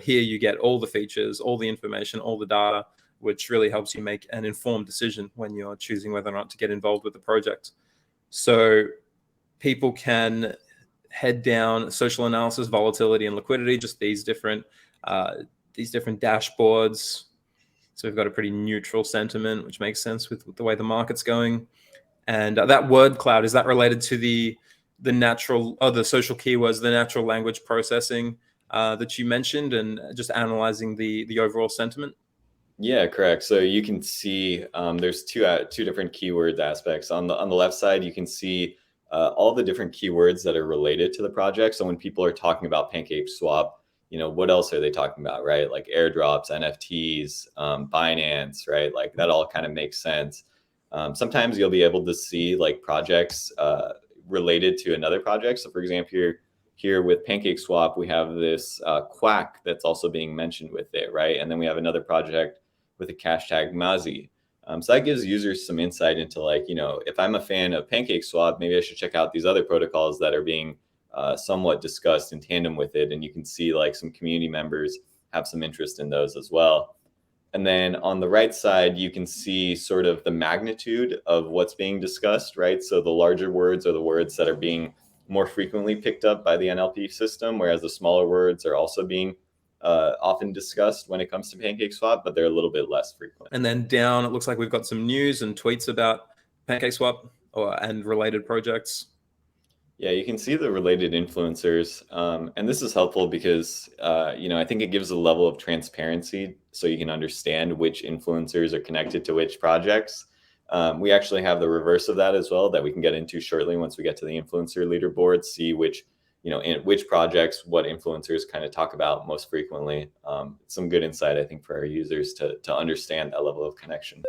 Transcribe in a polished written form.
Here you get all the features, all the information, all the data, which really helps you make an informed decision when you're choosing whether or not to get involved with the project. So people can head down social analysis, volatility, and liquidity, just these different dashboards. So we've got a pretty neutral sentiment, which makes sense with the way the market's going. And that word cloud, is that related to the natural, the social keywords, the natural language processing that you mentioned, and just analyzing the overall sentiment? Yeah, correct. So you can see there's two different keyword aspects. On the left side, you can see all the different keywords that are related to the project. So when people are talking about PancakeSwap, what else are they talking about, right? Like airdrops, NFTs, Binance, right? Like that all kind of makes sense. Sometimes you'll be able to see like projects related to another project. So for example, here with PancakeSwap, we have this Quack that's also being mentioned with it, right? And then we have another project with a cash tag Mazi. So that gives users some insight into like, if I'm a fan of PancakeSwap, maybe I should check out these other protocols that are being somewhat discussed in tandem with it. And you can see like some community members have some interest in those as well. And then on the right side, you can see sort of the magnitude of what's being discussed, right? So the larger words are the words that are being more frequently picked up by the NLP system, whereas the smaller words are also being often discussed when it comes to PancakeSwap, but they're a little bit less frequent. And then down, it looks like we've got some news and tweets about PancakeSwap and related projects. Yeah, you can see the related influencers. And this is helpful because, I think it gives a level of transparency so you can understand which influencers are connected to which projects. We actually have the reverse of that as well that we can get into shortly once we get to the influencer leaderboard, see which in which projects, what influencers kind of talk about most frequently. Some good insight, I think, for our users to understand that level of connection.